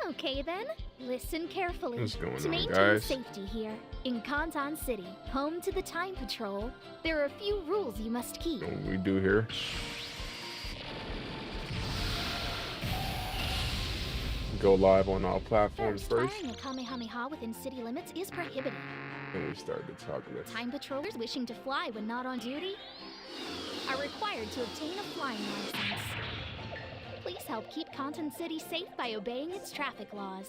Okay then, listen carefully. What's going To on, maintain guys? safety here, in Kantan City, home to the Time Patrol, there are a few rules you must keep. What we do here? Go live on all platforms first. Firing a Kamehameha within city limits is prohibited. And we start the talk list. Time patrollers wishing to fly when not on duty are required to obtain a flying license. Please help keep Kantan City safe by obeying its traffic laws.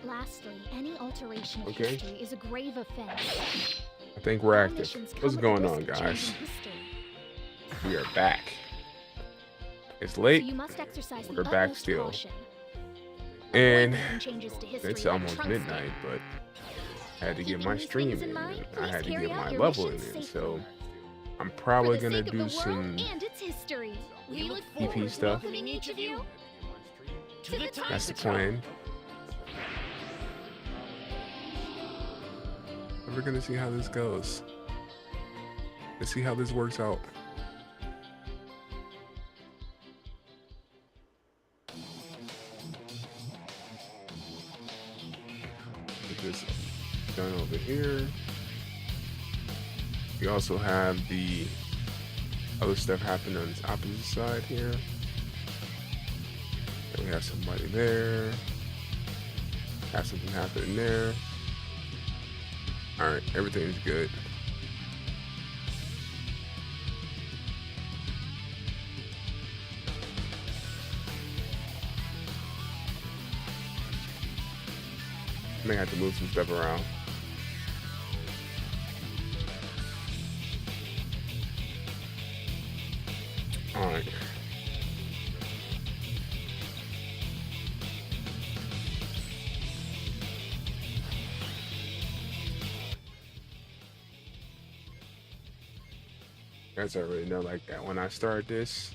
Lastly, any alteration of history is a grave offense. I think we're active. What's going on, guys? We are back. It's late. So you must exercise We're back still. And it's almost midnight, but I had to get my stream in. I had to get my level in, so I'm probably gonna do some EP stuff. That's the plan. We're gonna see how this goes. Let's see how this works out. Get this done over here. We also have the other stuff happening on this opposite side here. And we have somebody there. Have something happening there. Alright, everything's good. May have to move some stuff around. Alright. As I already know, like that when I start this,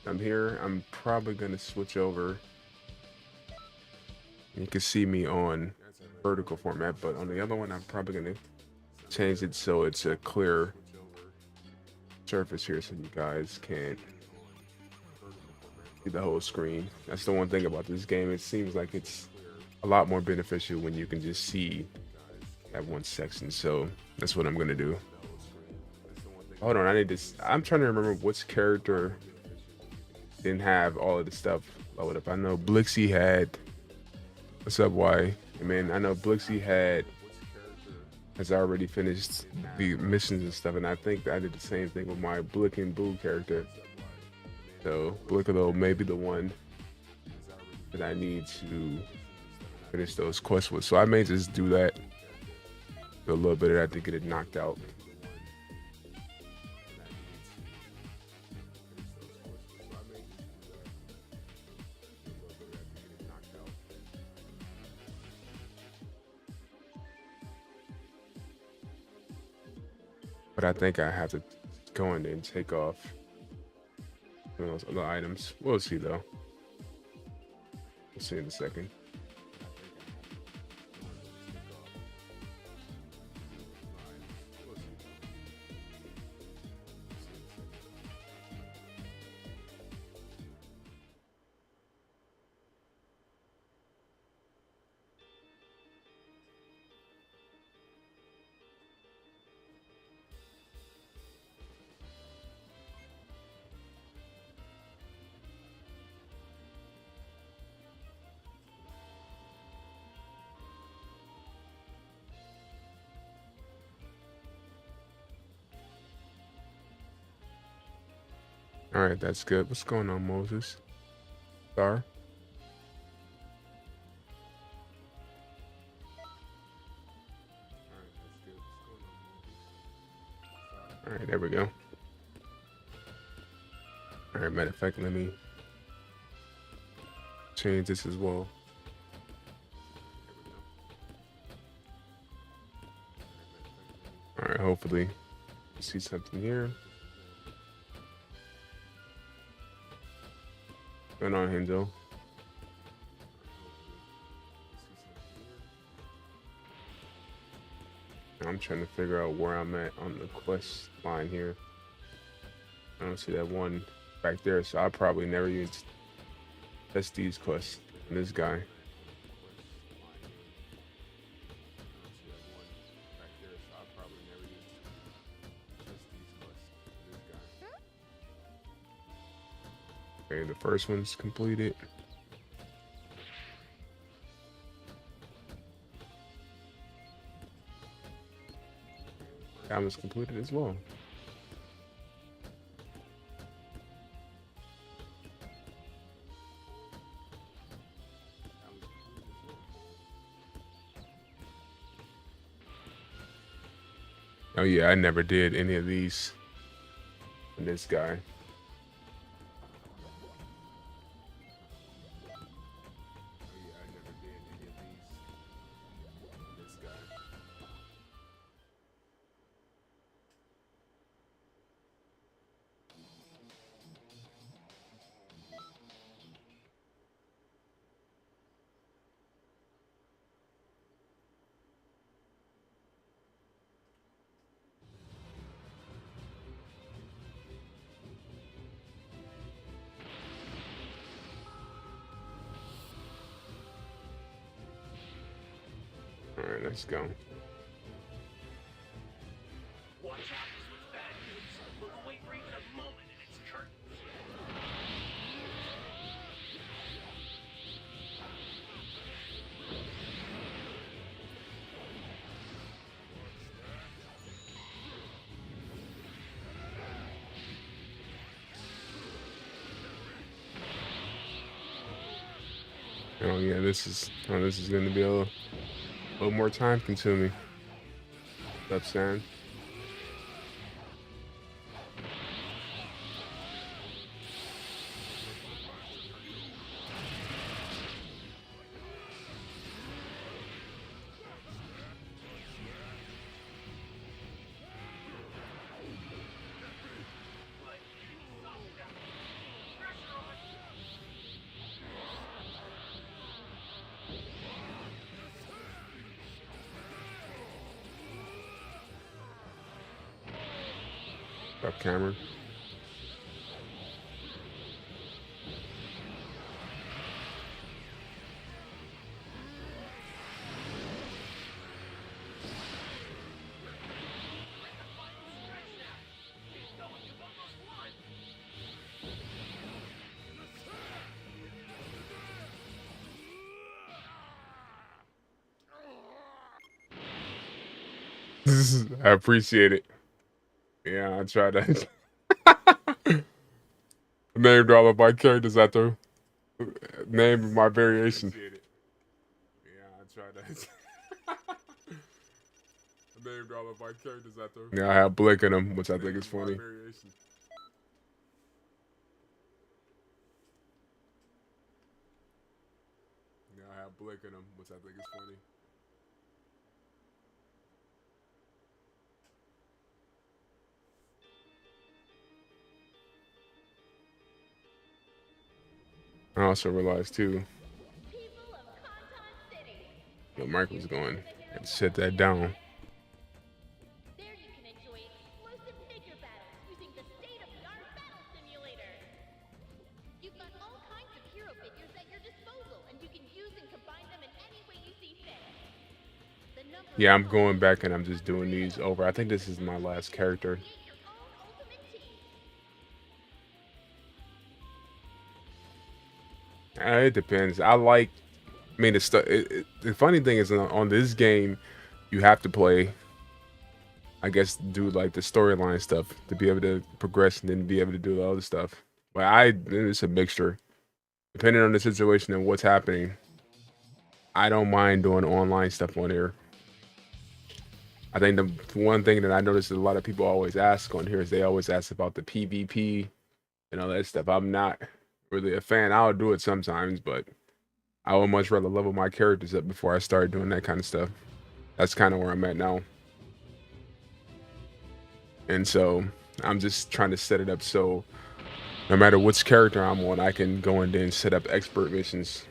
I'm here, I'm probably gonna switch over. You can see me on vertical format, but on the other one, I'm probably gonna change it so it's a clear surface here so you guys can see the whole screen. That's the one thing about this game. It seems like it's a lot more beneficial when you can just see that one section. So that's what I'm gonna do. Hold on, I need this. I'm trying to remember which character didn't have all of the stuff loaded up. I know Blixie had. What's up, Y? I mean, I know Blixie has already finished the missions and stuff, and I think I did the same thing with my Blick and Boo character. So Blickalo may be the one that I need to finish those quests with. So I may just do that. Do a little bit of that to get it knocked out. But I think I have to go in there and take off some of those other items. We'll see though. We'll see in a second. All right, that's good. What's going on, Moses? Star? All right, there we go. All right, matter of fact, let me change this as well. All right, hopefully you see something here. What's going on, Hendo? I'm trying to figure out where I'm at on the quest line here. I don't see that one back there, so I probably never even Prestige quests. And this guy. Okay, the first one's completed. That one's completed as well. Oh yeah, I never did any of these. And this guy. All right, let's go. Watch out with bad news. The wait rate a moment and it's curtains. Oh yeah, this is gonna be a little more time consuming. What's up, Sam? What's up, Cameron? I appreciate it. Yeah, I tried that. Named all of my characters after name my variation. Yeah, I tried that. Named all of my characters after. Yeah, I have Blick in them, which I think is funny. Yeah, I have Blick in them, which I think is funny. I also realized too, the mic was going. I had to set that down. There you can enjoy exclusive figure battles using the state-of-the-art battle simulator. You've got all kinds of hero figures at your disposal, and you can use and combine them in any way you see fit. Yeah, I'm going back and I'm just doing these over. I think this is my last character. It depends. I mean, the funny thing is on this game, you have to play, I guess, do like the storyline stuff to be able to progress and then be able to do the other stuff. But it's a mixture. Depending on the situation and what's happening, I don't mind doing online stuff on here. I think the one thing that I noticed that a lot of people always ask on here is they always ask about the PvP and all that stuff. I'm not really a fan. I'll do it sometimes, but I would much rather level my characters up before I start doing that kind of stuff. That's kind of where I'm at now. And so I'm just trying to set it up so no matter which character I'm on, I can go and then set up expert missions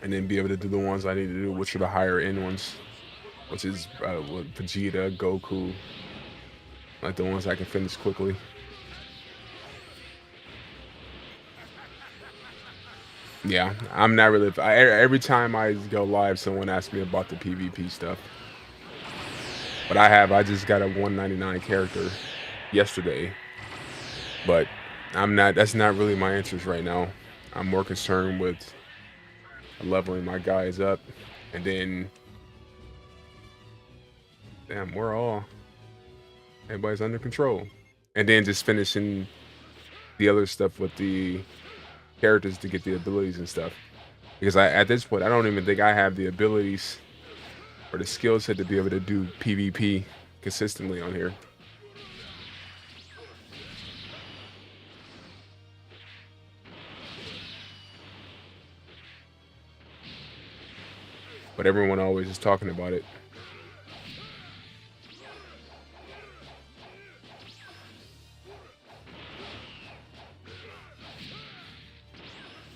and then be able to do the ones I need to do, which are the higher end ones, which is Vegeta, Goku, like the ones I can finish quickly. Yeah, I'm not really. Every time I go live, someone asks me about the PvP stuff. But I just got a 199 character yesterday. But I'm not. That's not really my interest right now. I'm more concerned with leveling my guys up, and then, damn, everybody's under control, and then just finishing the other stuff with the characters to get the abilities and stuff. Because at this point, I don't even think I have the abilities or the skill set to be able to do PvP consistently on here. But everyone always is talking about it.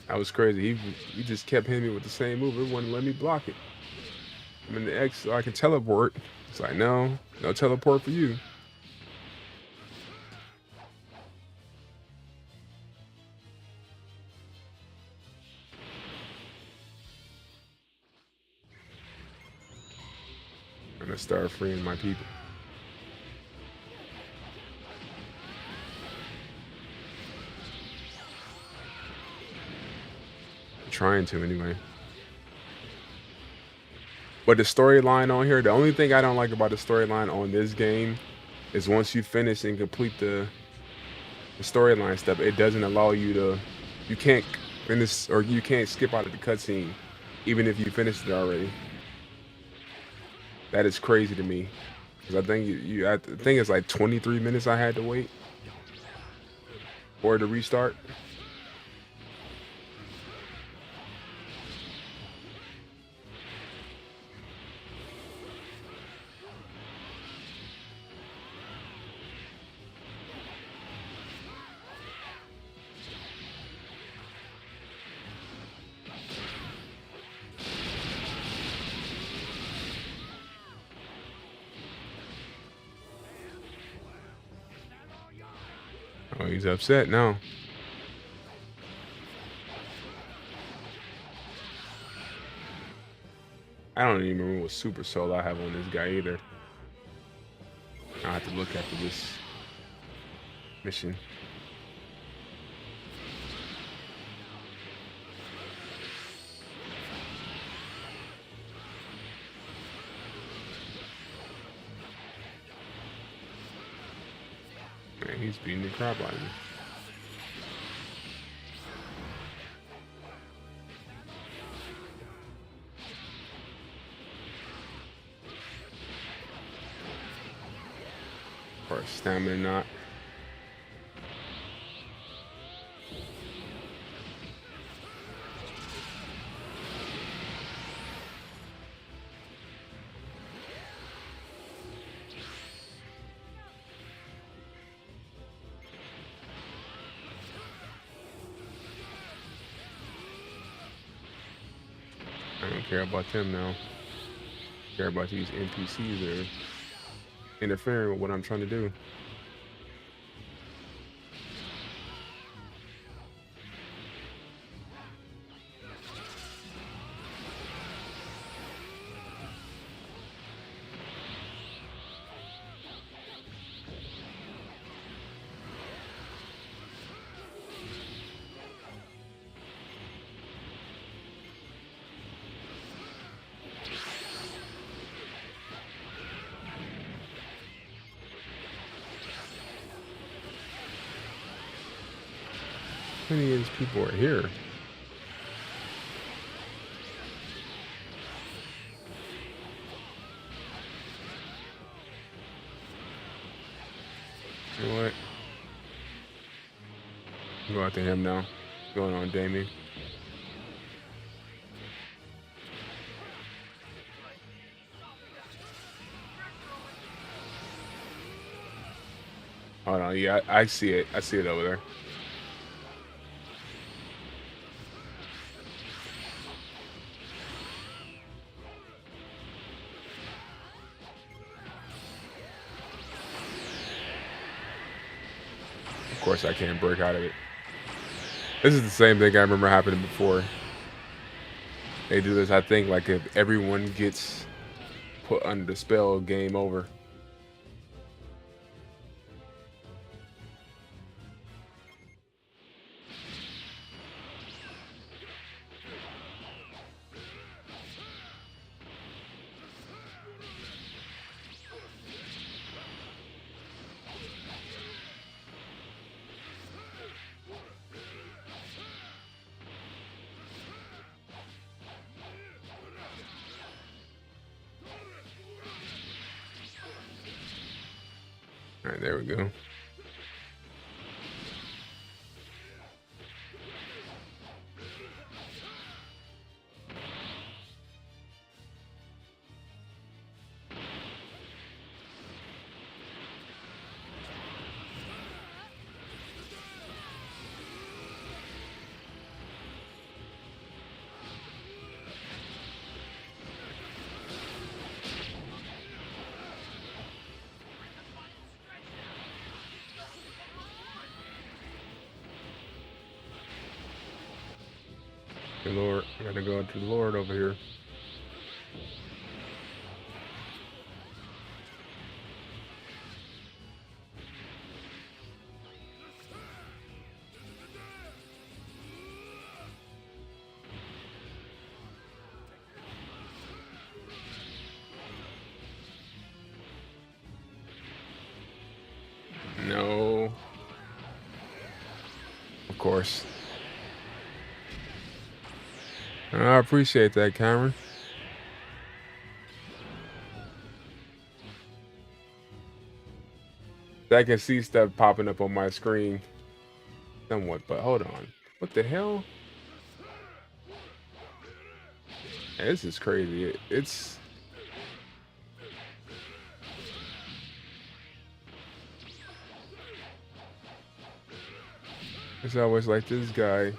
That was crazy. He just kept hitting me with the same move. It wouldn't let me block it. I'm in the X so I can teleport. It's like, no teleport for you. I'm gonna start freeing my people. I'm trying to anyway. But the storyline on here, the only thing I don't like about the storyline on this game is once you finish and complete the storyline stuff, it doesn't allow you to, you can't finish or you can't skip out of the cutscene, even if you finished it already. That is crazy to me, because I think it's like 23 minutes I had to wait for it to restart. Oh, he's upset now. I don't even remember what super soul I have on this guy either. I have to look after this mission. Man, he's beating the crap out of me. Or a stamina knot. I don't care about them now. I care about these NPCs that are interfering with what I'm trying to do. How many of these people are here? You know what? Go after him now. What's going on, Damien? Hold on, yeah, I see it. I see it over there. Of course, I can't break out of it. This is the same thing I remember happening before. They do this, I think, like if everyone gets put under the spell, game over. All right, there we go. Good Lord, I gotta go to the Lord over here. No. Of course. I appreciate that, Cameron. I can see stuff popping up on my screen somewhat, but hold on. What the hell? This is crazy. It's always like this guy.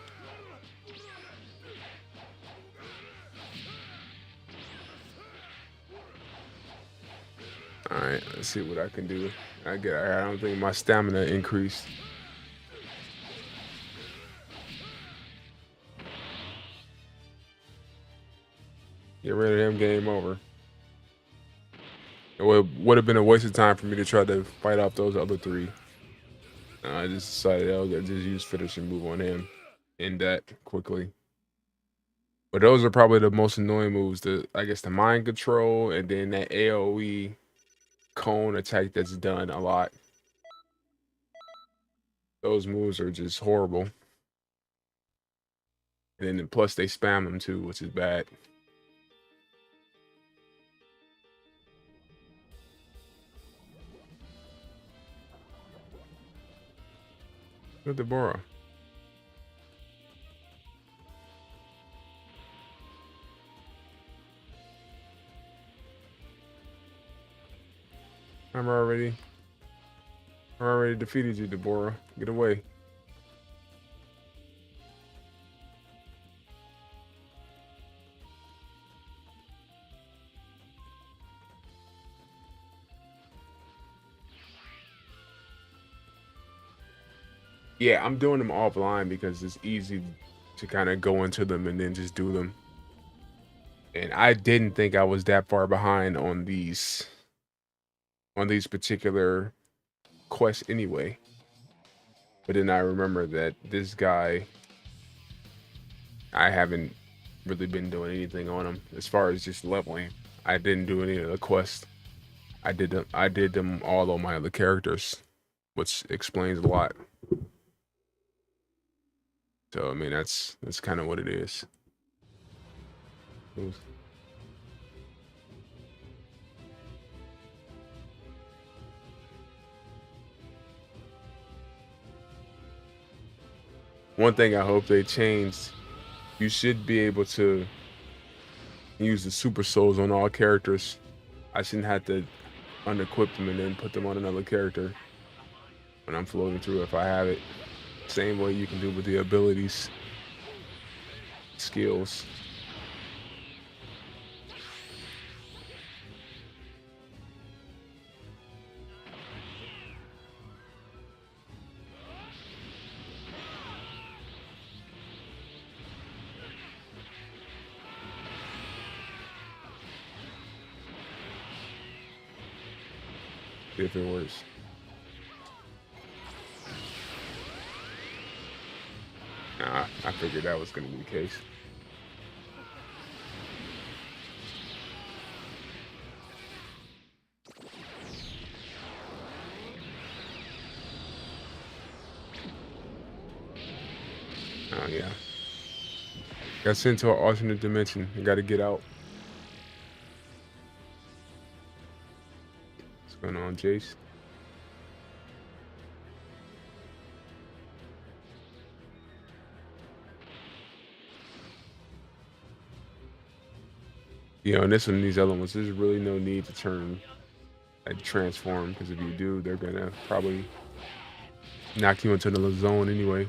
All right, let's see what I can do. I don't think my stamina increased. Get rid of him, game over. It would have been a waste of time for me to try to fight off those other three. I just decided I'll just use finish and move on him. End that quickly. But those are probably the most annoying moves. I guess the mind control and then that AoE cone attack that's done a lot. Those moves are just horrible. And then plus they spam them too, which is bad. Look at Deborah. I already defeated you, Deborah. Get away. Yeah, I'm doing them offline because it's easy to kind of go into them and then just do them. And I didn't think I was that far behind on these particular quests anyway. But then I remember that this guy, I haven't really been doing anything on him as far as just leveling. I didn't do any of the quests. I did them all on my other characters, which explains a lot. So I mean that's kind of what it is. One thing I hope they changed, you should be able to use the super souls on all characters. I shouldn't have to unequip them and then put them on another character when I'm floating through if I have it. Same way you can do with the abilities, skills. See if it works. Nah, I figured that was gonna be the case. Oh yeah. Got sent to an alternate dimension. I gotta get out. What's going on, Jace? You know, and this one, these other ones, there's really no need to turn like transform, because if you do, they're gonna probably knock you into the zone anyway.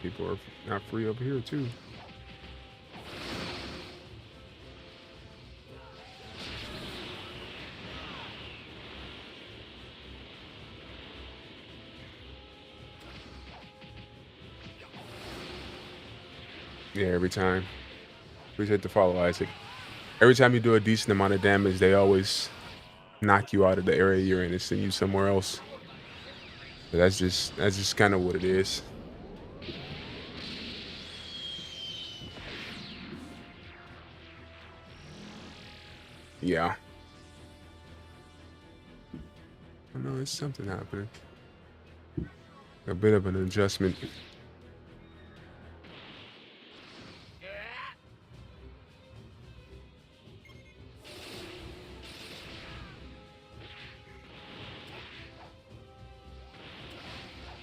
People are not free over here too. Yeah, every time. Appreciate the follow, Isaac. Every time you do a decent amount of damage, they always knock you out of the area you're in and send you somewhere else. But that's just kind of what it is. Yeah. I know there's something happening. A bit of an adjustment.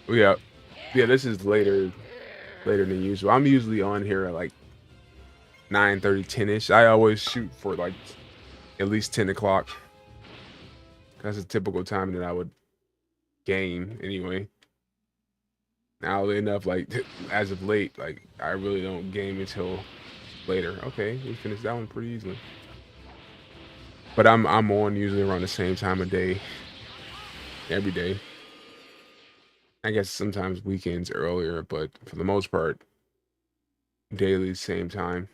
Yeah. Yeah, this is later than usual. I'm usually on here at like 9:30, 10-ish. I always shoot for like at least 10 o'clock. That's a typical time that I would game anyway. Now enough, like as of late, like I really don't game until later. Okay, we finished that one pretty easily. But I'm on usually around the same time of day every day. I guess sometimes weekends earlier, but for the most part, daily same time.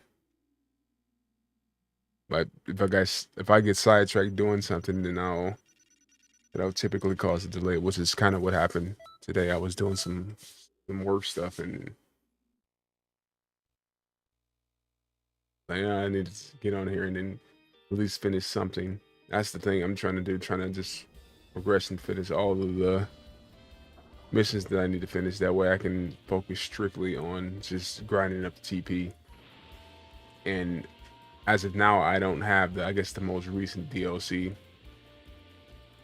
But if I get sidetracked doing something, then that'll typically cause a delay, which is kind of what happened today. I was doing some work stuff, and like, I need to get on here and then at least finish something. That's the thing I'm trying to do, trying to just progress and finish all of the missions that I need to finish. That way I can focus strictly on just grinding up the TP. And as of now, I don't have I guess the most recent DLC.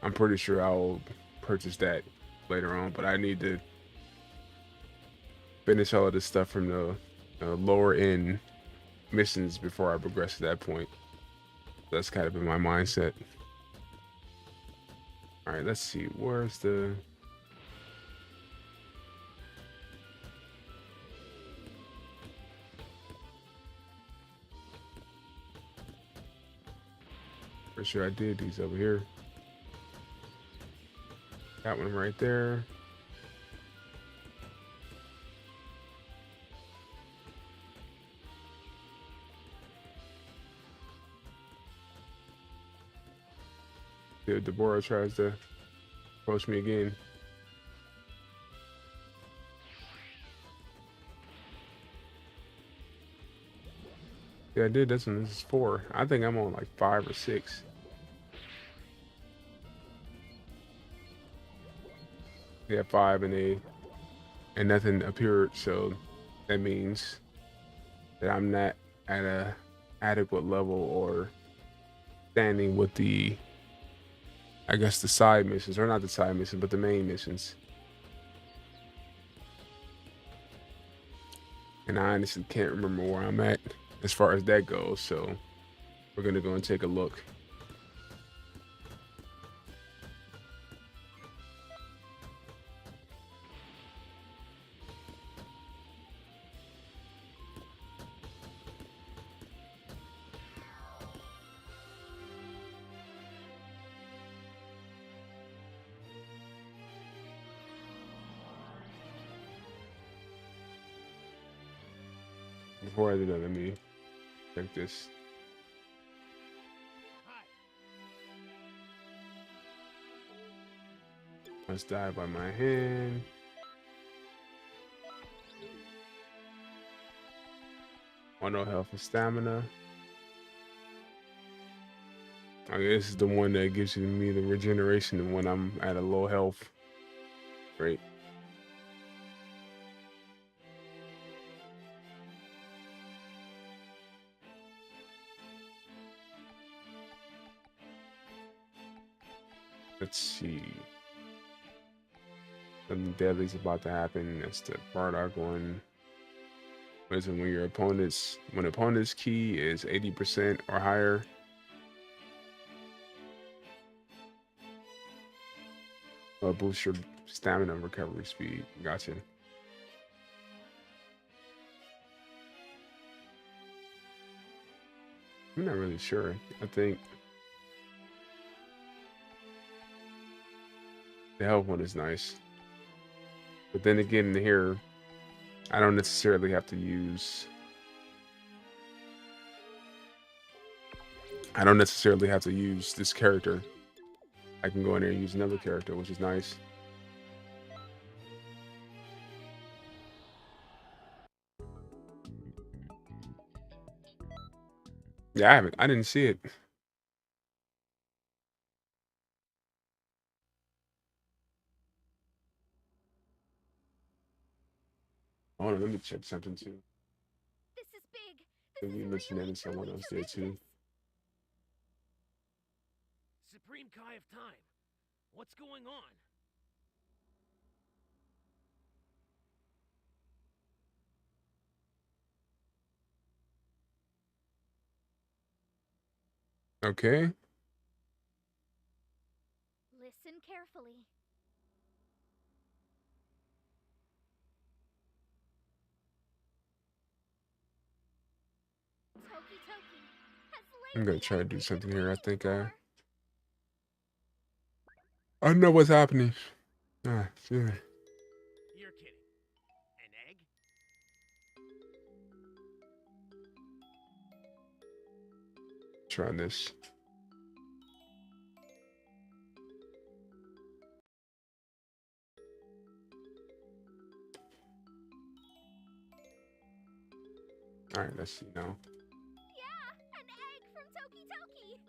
I'm pretty sure I'll purchase that later on, but I need to finish all of this stuff from the lower end missions before I progress to that point. That's kind of been my mindset. All right, let's see. Where's the... For sure I did these over here. That one right there. Dude, Deborah tries to approach me again. Yeah, I did this one. This is 4. I think I'm on like 5 or 6. Yeah, 5 and nothing appeared, so that means that I'm not at a adequate level or standing with the, I guess, the side missions, or not the side missions, but the main missions. And I honestly can't remember where I'm at as far as that goes, so we're gonna go and take a look. Before I do that, let me check this. Hi. Must die by my hand. One no health and stamina. Okay, this is the one that gives me the regeneration when I'm at a low health. Great. Let's see. Something deadly's about to happen. That's the Bardock one. Listen, when opponent's key is 80% or higher. Boost your stamina and recovery speed. Gotcha. I'm not really sure. I think the health one is nice. But then again, here, I don't necessarily have to use... this character. I can go in there and use another character, which is nice. Yeah, I didn't see it. Hold on, let me check something too. This is big. Maybe This is mention that really, in someone truly else there too. Supreme Kai of Time. What's going on? Okay. Listen carefully. Toki Toki has I'm laid gonna the try to egg do we've something been here. I waiting think for. I don't know what's happening. Ah, yeah. You're kidding. An egg? Try this. All right, let's see now. Yeah, an egg from Toki Toki.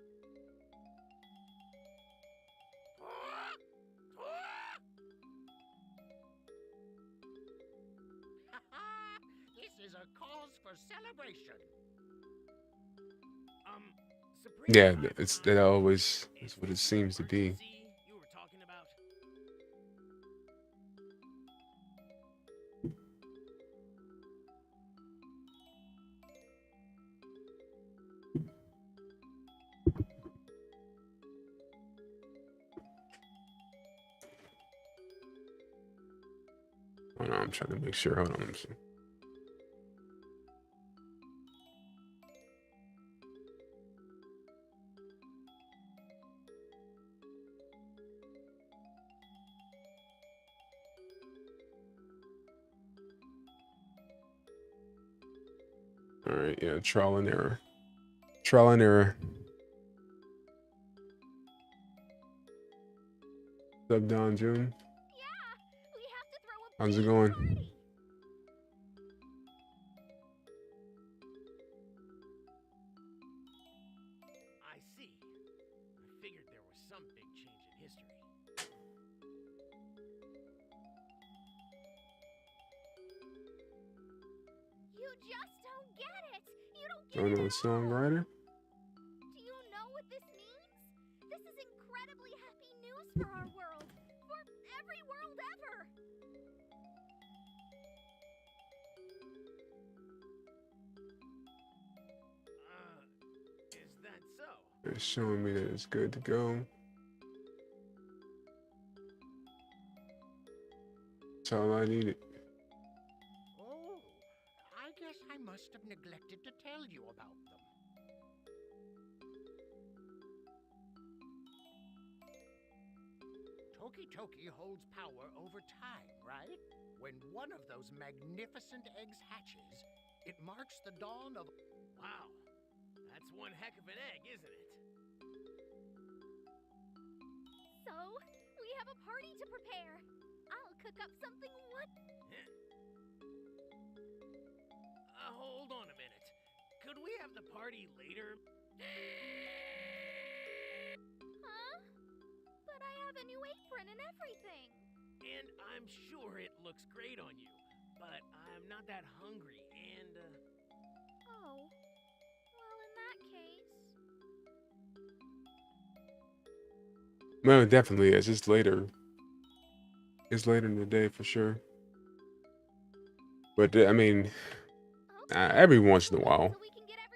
This is a cause for celebration. Supreme Yeah, Kai of it's Time, that always is is what it this the seems to be. emergency you were talking about? Hold on, I'm trying to make sure. Hold on. Let me see. All right, yeah, trial and error. Trial and error. What's up, Don June? Yeah, we have to throw a How's it big going? party. I see. I figured there was some big change in history. You just don't get it. You don't get Going it on at all. songwriter? Do you know what this means? This is incredibly happy news for our world. For every world ever. Is that so? It's showing me that it's good to go. That's all I needed. Oh, I guess I must have neglected to tell you about them. Toki Toki holds power over time, right? When one of those magnificent eggs hatches, It marks the dawn of... Wow, that's one heck of an egg, isn't it? So, we have a party to prepare. I'll cook up something Hold on a minute. Could we have the party later? Huh? But I have a new apron and everything. And I'm sure it looks great on you, but I'm not that hungry, and, Oh. Well, in that case... No, it definitely is. It's later. It's later in the day for sure. But I mean, every once in a while,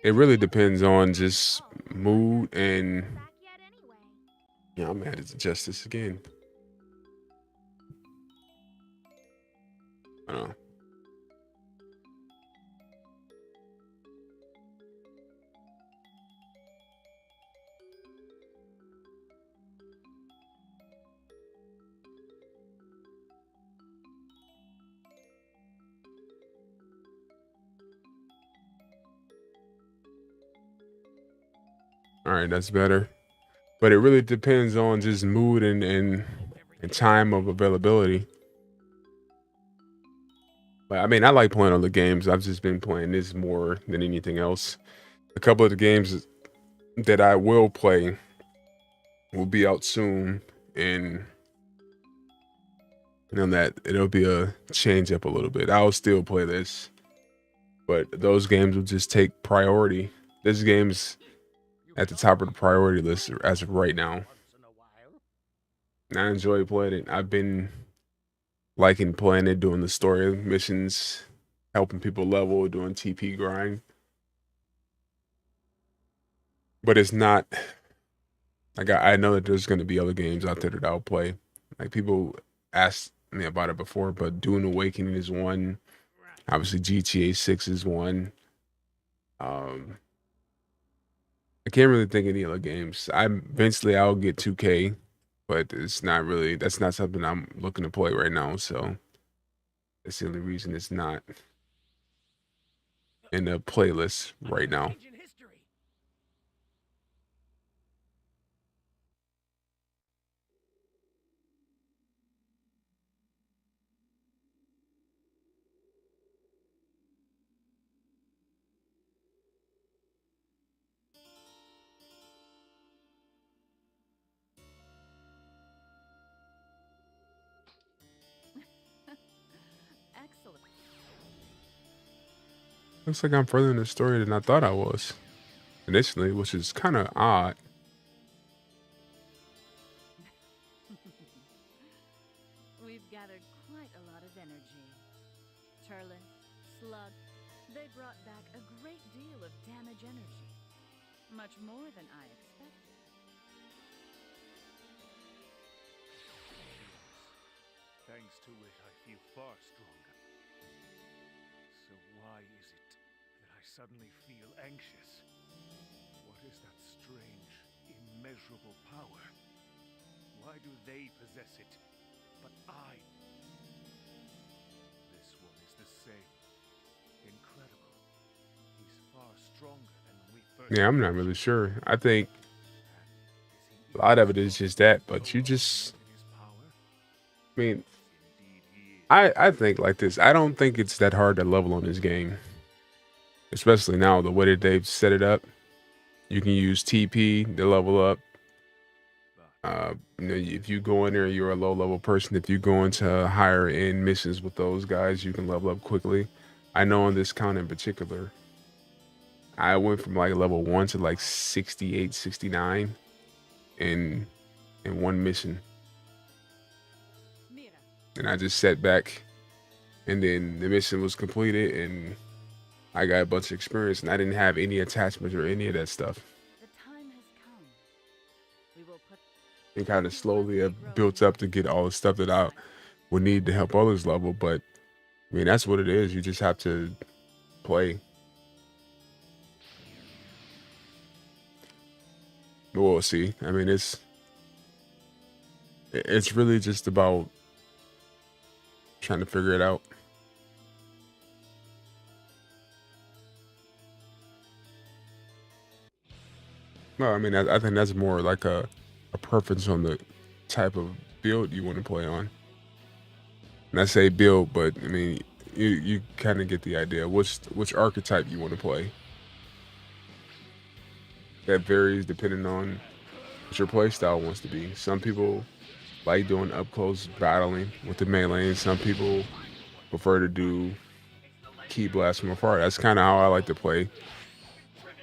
it really depends on just mood and. Yeah, I'm mad at Justice again. I don't know. All right, that's better. But it really depends on just mood and time of availability. But I mean, I like playing other games. I've just been playing this more than anything else. A couple of the games that I will play will be out soon, and you know that it'll be a change up a little bit. I'll still play this, but those games will just take priority. This game's at the top of the priority list as of right now. And I enjoy playing it. I've been liking playing it, doing the story missions, helping people level, doing TP grind. But it's not like I know that there's going to be other games out there that I'll play. Like people asked me about it before, but Dune Awakening is one. Obviously, GTA 6 is one. I can't really think of any other games. Eventually I'll get 2K, but it's not really. That's not something I'm looking to play right now. So that's the only reason it's not in the playlist right now. Excellent. Looks like I'm further in the story than I thought I was initially, which is kind of odd. We've gathered quite a lot of energy. Turlet, Slug, they brought back a great deal of damage energy. Much more than I expected. Thanks to it, I feel far stronger. So why is it that I suddenly feel anxious? What is that strange, immeasurable power? Why do they possess it, but I? This one is the same. Incredible. He's far stronger than we first. Yeah, I'm not really sure. I think a lot of it is just that, but you just, I mean, I think like this. I don't think it's that hard to level on this game, especially now the way that they've set it up. You can use TP to level up. You know, if you go in there, you're a low level person. If you go into higher end missions with those guys, you can level up quickly. I know on this count in particular, I went from like level 1 to like 68, 69 in one mission. And I just sat back, and then the mission was completed, and I got a bunch of experience, and I didn't have any attachments or any of that stuff. The time has come. We will put It kind of slowly built up to get all the stuff that I would need to help others level, but I mean, that's what it is. You just have to play. We'll see. I mean, it's really just about trying to figure it out. Well, I mean, I think that's more like a preference on the type of build you want to play on. And I say build, but I mean, you kind of get the idea. Which archetype you want to play. That varies depending on what your play style wants to be. Some people like doing up close battling with the melee, and some people prefer to do key blast from afar. That's kind of how I like to play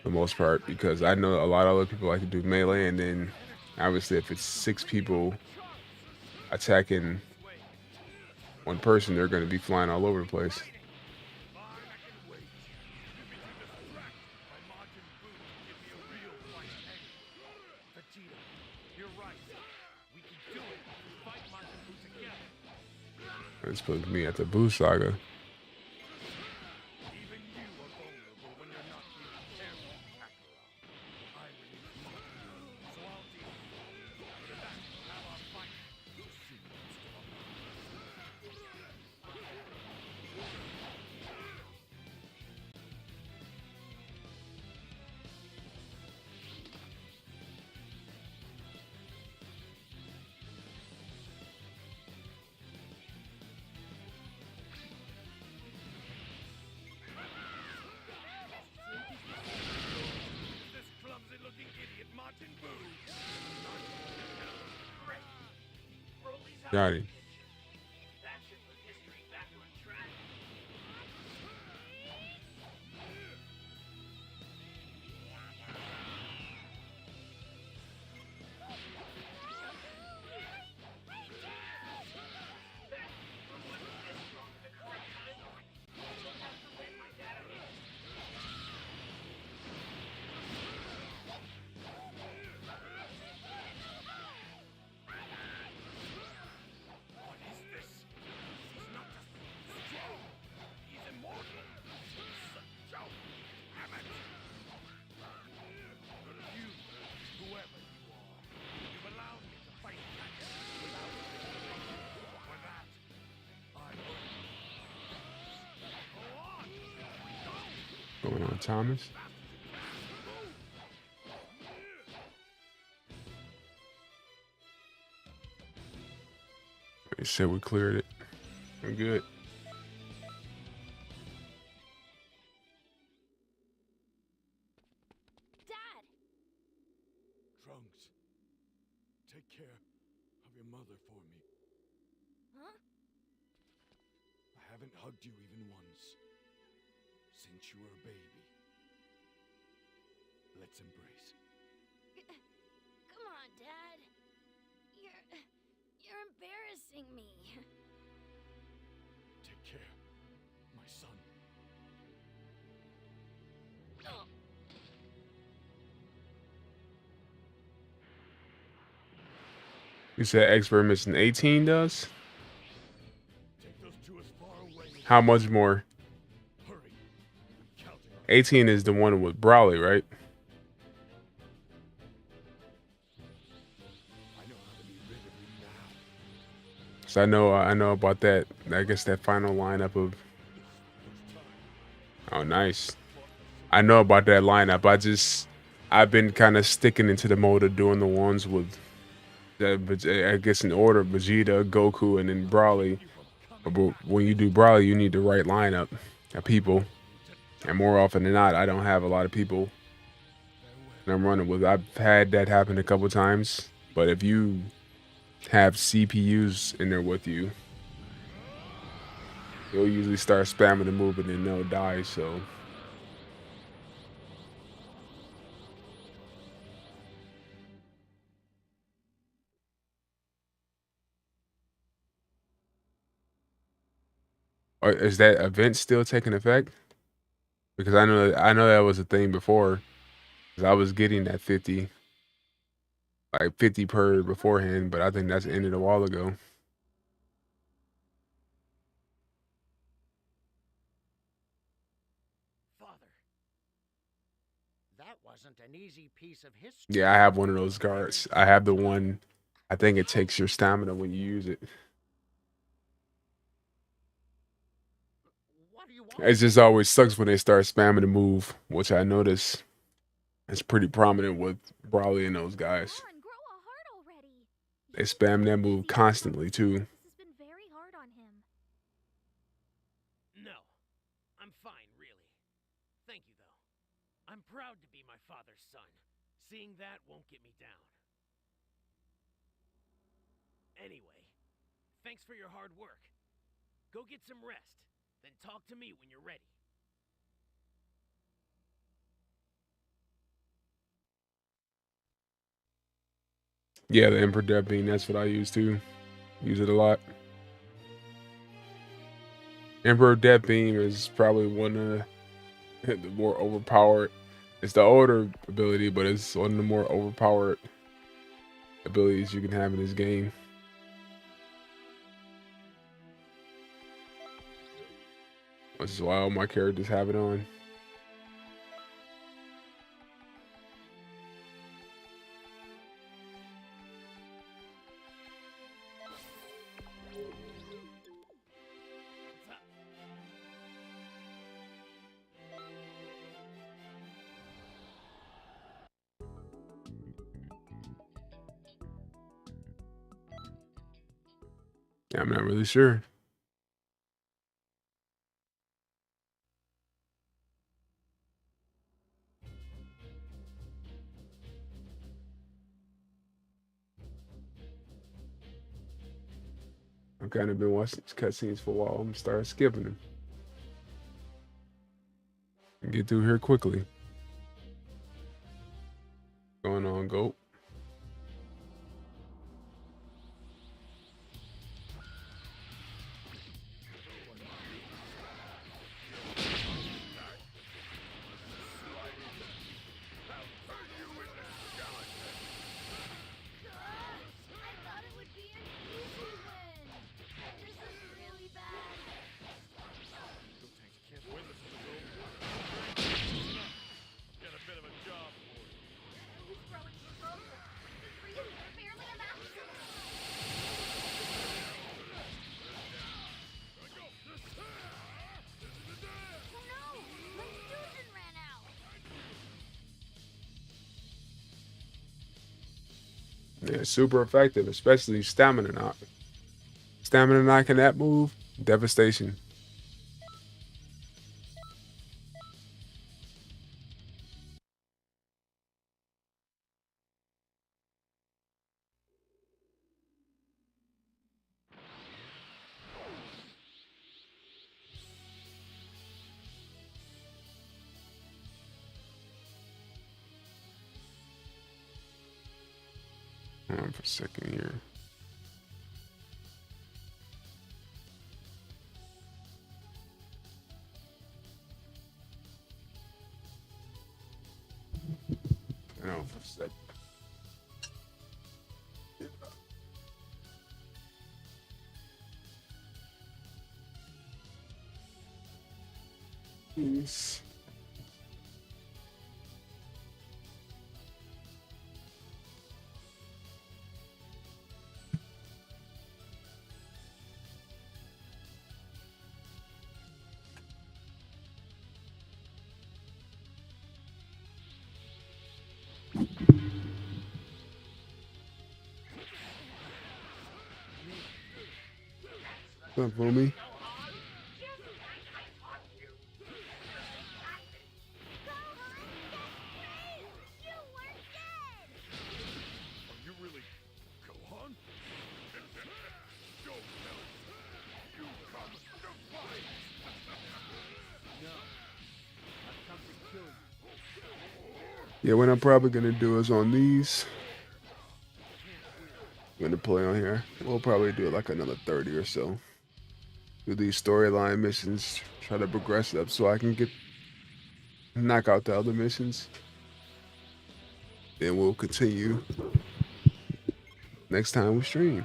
for the most part, because I know a lot of other people like to do melee, and then obviously if it's 6 people attacking one person, they're going to be flying all over the place. This puts me at the Boo Saga. Got it. Going on, Thomas. They said we cleared it. We're good. Dad! Trunks, take care of your mother for me. Huh? I haven't hugged you even once since you were a baby. Let's embrace. Come on, Dad. You're embarrassing me. Take care, my son. Oh. You said expert mission 18 does? Take those two as far away as How much more? hurry. Counting on 18 is the one with Brawley, right? I know how to be rid of you now. So I know about that. I guess that final lineup of. Oh, nice. I know about that lineup. I've been kind of sticking into the mode of doing the ones with, I guess in order, Vegeta, Goku, and then Brawley. But when you do Brawley, you need the right lineup of people. And more often than not, I don't have a lot of people that I'm running with. I've had that happen a couple times. But if you have CPUs in there with you, they'll usually start spamming the move and then they'll die, so. Or is that event still taking effect? Because I know that was a thing before. 'Cause I was getting that 50. Like 50 per beforehand, but I think that's ended a while ago. Father, that wasn't an easy piece of history. Yeah, I have one of those guards. I have the one, I think it takes your stamina when you use it. What do you want? It just always sucks when they start spamming the move, which I notice It's pretty prominent with Brawley and those guys. Come on, grow a heart already. They spam that move constantly too. This has been very hard on him. No, I'm fine, really. Thank you, though. I'm proud to be my father's son. Seeing that won't get me down. Anyway, thanks for your hard work. Go get some rest, then talk to me when you're ready. Yeah, the Emperor Death Beam, that's what I use too. Use it a lot. Emperor Death Beam is probably one of the more overpowered. It's the older ability, but it's one of the more overpowered abilities you can have in this game. Which is why all my characters have it on. Yeah, I'm not really sure. I've kind of been watching these cutscenes for a while. I'm gonna start skipping them. Get through here quickly. Going on, GOAT. Yeah, super effective, especially stamina knock. Stamina knock in that move, devastation. Hold on for a second here. Hold on for a second. Peace. What's up, homie? You really go on? Don't tell it. You come to fight. No, I've come to kill you. Yeah, what I'm probably gonna do is on these. I'm gonna play on here. We'll probably do like another 30 or so. Do these storyline missions, try to progress it up so I can knock out the other missions. Then we'll continue next time we stream.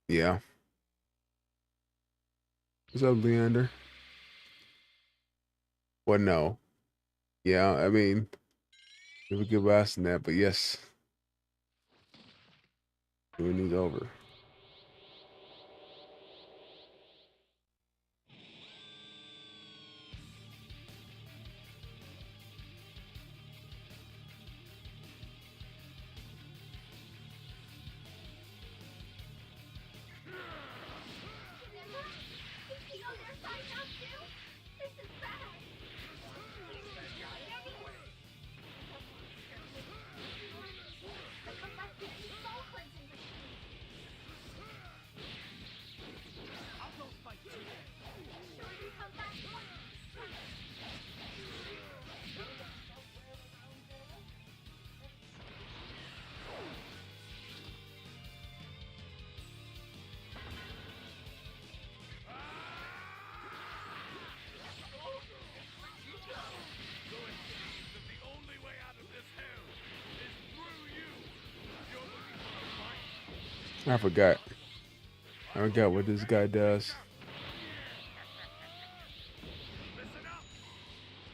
Yeah. What's up, Leander? Well, no. Yeah, I mean, we could ask that, but yes. Doing these over. I forgot. I forgot what this guy does. Listen up!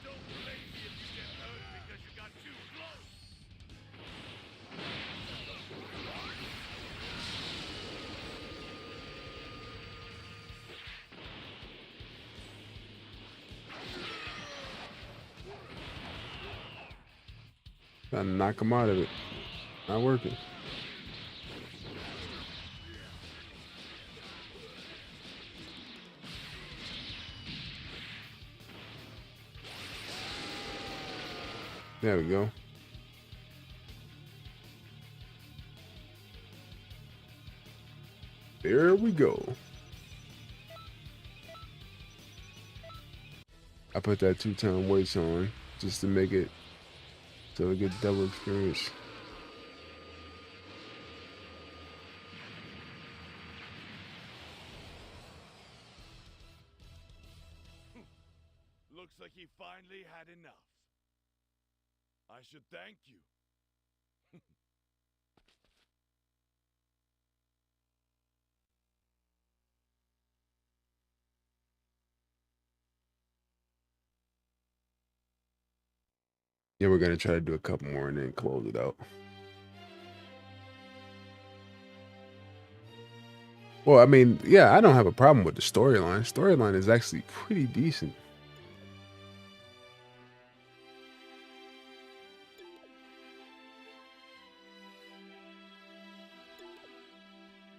Don't blame me if you get hurt because you got too close! Trying to knock him out of it. Not working. There we go. There we go. I put that 2-time weights on just to make it so we get double experience. Looks like he finally had enough. I should thank you. Yeah, we're gonna try to do a couple more and then close it out. Well, I mean, yeah, I don't have a problem with the storyline. Storyline is actually pretty decent.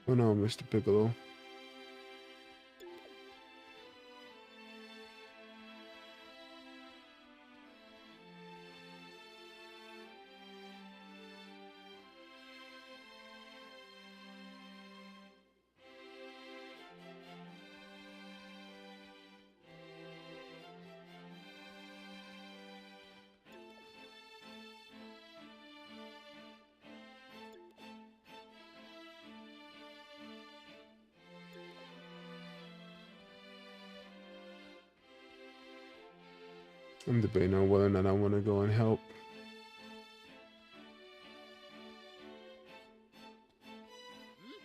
Oh no, Mr. Piccolo. I'm debating on whether or not I want to go and help.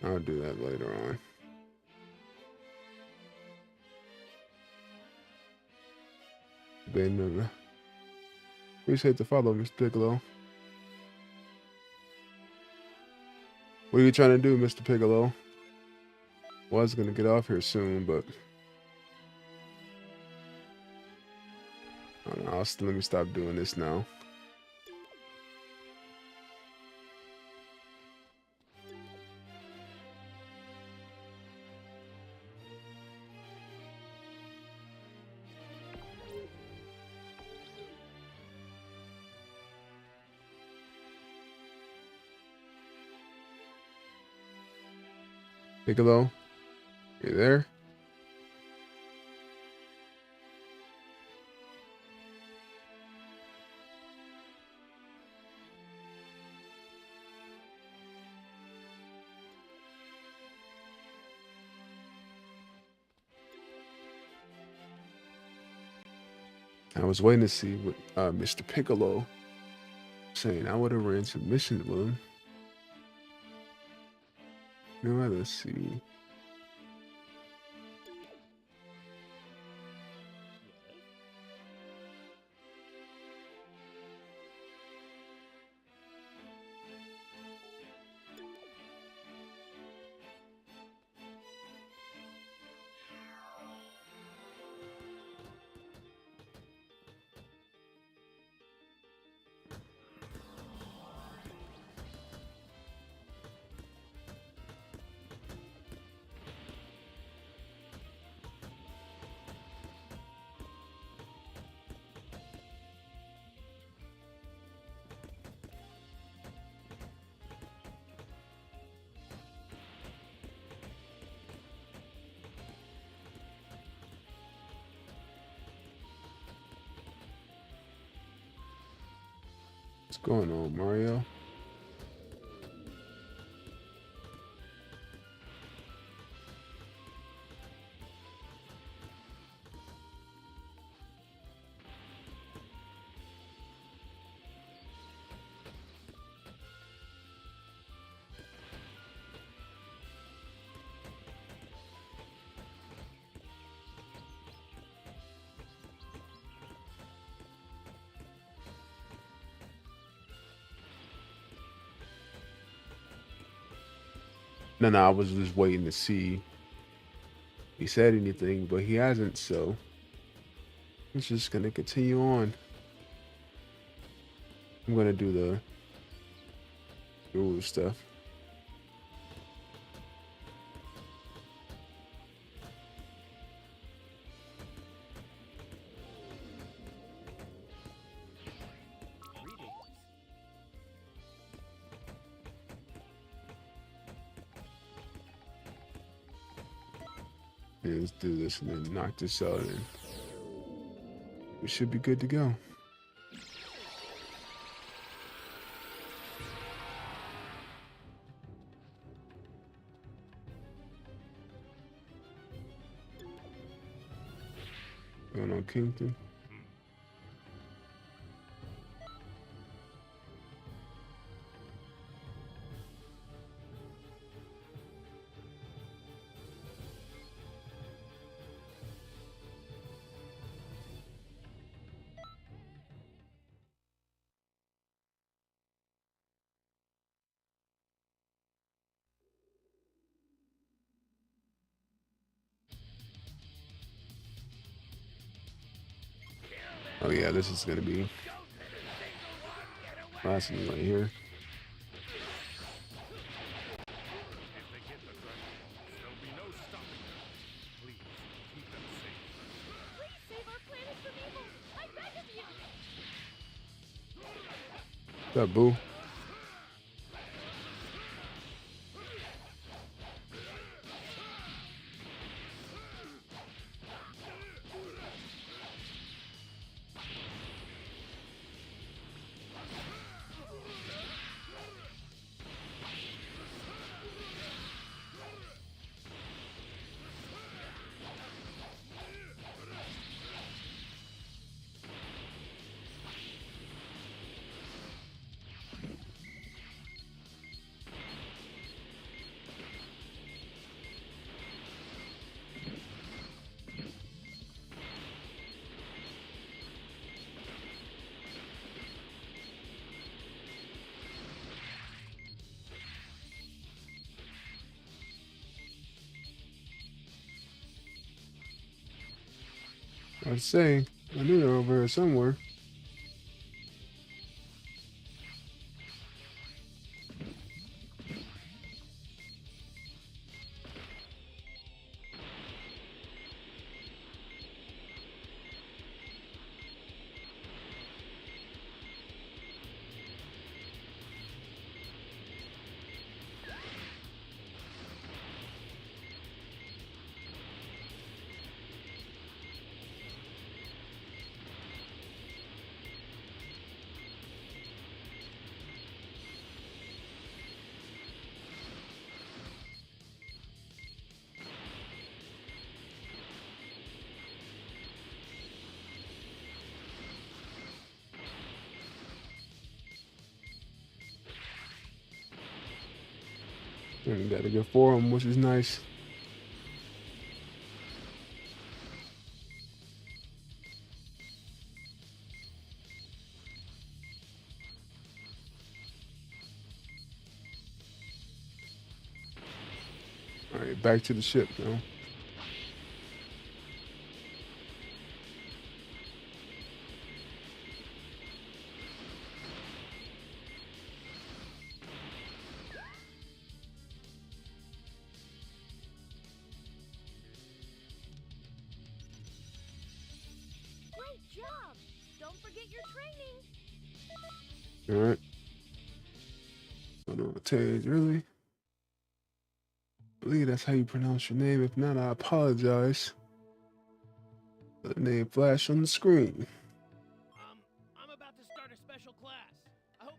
I'll do that later on. Debating on. Appreciate the follow, Mr. Piccolo. What are you trying to do, Mr. Piccolo? Was gonna get off here soon, but I don't know. Let me stop doing this now. Piccolo, you there? I was waiting to see what Mr. Piccolo saying. I would have ran some missions with him. You know what? Let's see. going on, Mario? No, I was just waiting to see if he said anything, but he hasn't, so it's just gonna continue on. I'm gonna do the rule stuff. Yeah, let's do this and then knock this out, and we should be good to go. Going on Kington. Oh yeah, this is gonna be last one right here. If they get the Dragonballs, there'll be no stopping them. Please, keep them safe. Please save our planet from evil! I beg of you! What's up, boo? I'd say I knew they're over here somewhere. And got a good forum, which is nice. All right, back to the ship now. Great job! Don't forget your training! All right. I don't know, Tage, really? I believe that's how you pronounce your name. If not, I apologize. The name flash on the screen. I'm about to start a special class. I hope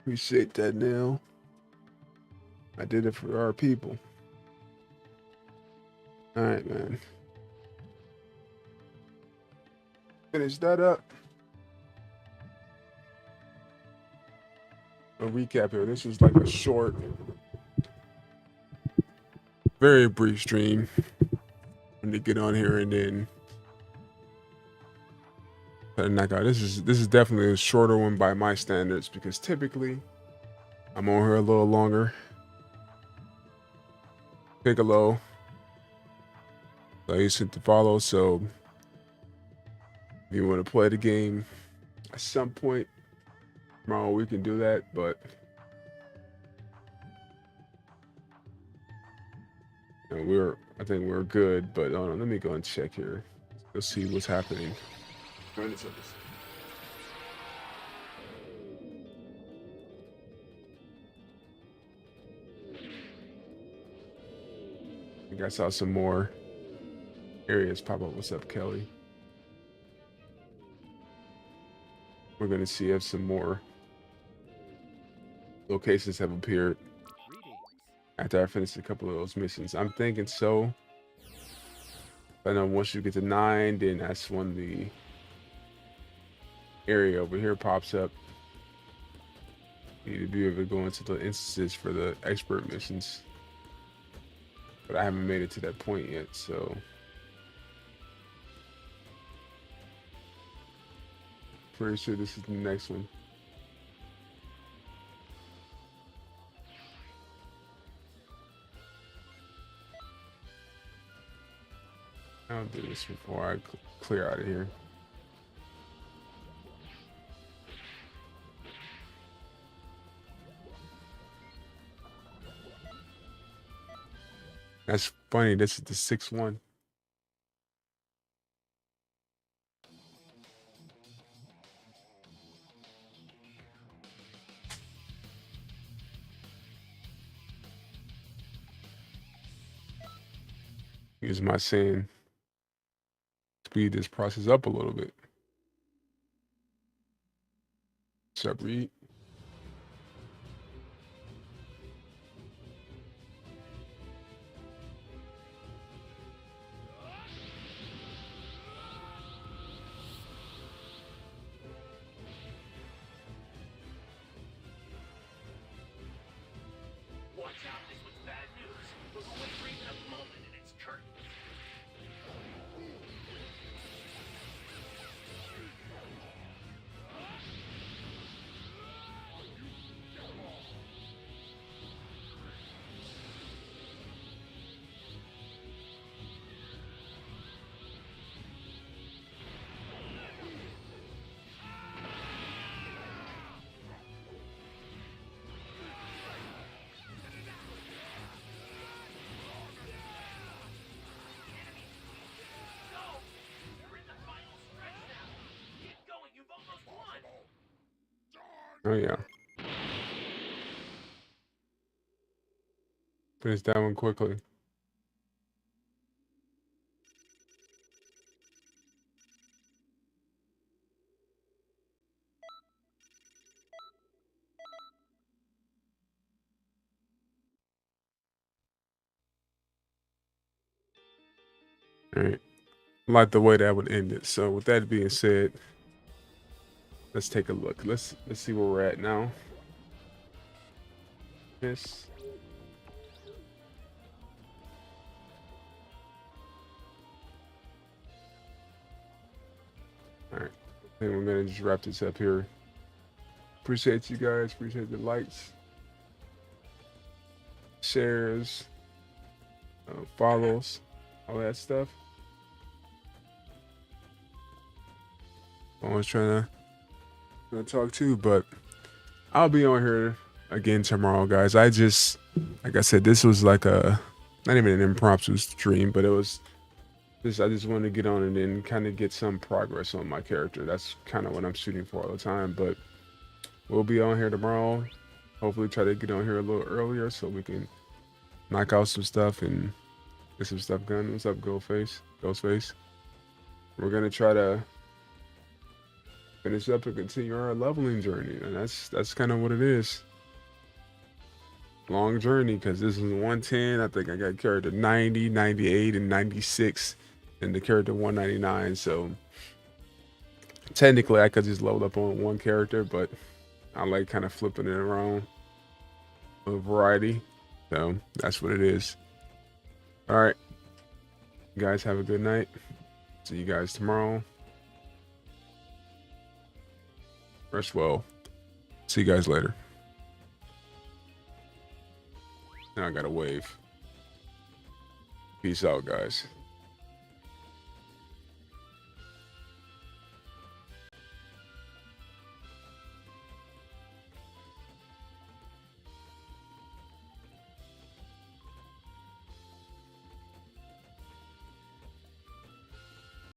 Appreciate that, Neil. I did it for our people. All right, man. Finish that up. A recap here. This was like a short, very brief stream. I'm gonna get on here and then try to knock out. This is definitely a shorter one by my standards because typically I'm on here a little longer. Piccolo. So I used to follow. So if you want to play the game at some point tomorrow, we can do that. But you know, I think we're good. But hold on, let me go and check here. Let's see what's happening. I think I saw some more areas pop up. What's up, Kelly? We're gonna see if some more locations have appeared after I finish a couple of those missions. I'm thinking so. I know once you get to 9, then that's when the area over here pops up. You need to be able to go into the instances for the expert missions. But I haven't made it to that point yet, so pretty sure this is the next one. I'll do this before I clear out of here. That's funny. This is the 6th one. Use my saying, speed this process up a little bit. What's up, Reed? Watch out, this was bad news. We're only breathing a moment and it's curtains. Oh yeah. Finish that one quickly. All right. I like the way that would end it. So with that being said, let's take a look. Let's see where we're at now. This. All right. I think we're gonna just wrap this up here. Appreciate you guys. Appreciate the likes, shares, follows, all that stuff. I was trying to talk to, but I'll be on here again tomorrow, guys. I just, like I said, this was like a, not even an impromptu stream, but it was just, I just wanted to get on and then kind of get some progress on my character. That's kind of what I'm shooting for all the time, but we'll be on here tomorrow. Hopefully try to get on here a little earlier so we can knock out some stuff and get some stuff done. What's up, Ghostface? We're going to try to finish up and continue our leveling journey. And that's kind of what it is. Long journey, because this is 110. I think I got character 90, 98, and 96, and the character 199. So technically I could just level up on one character, but I like kind of flipping it around, a variety. So that's what it is. All right, you guys have a good night. See you guys tomorrow. Rest well. See you guys later. Now I got a wave. Peace out, guys.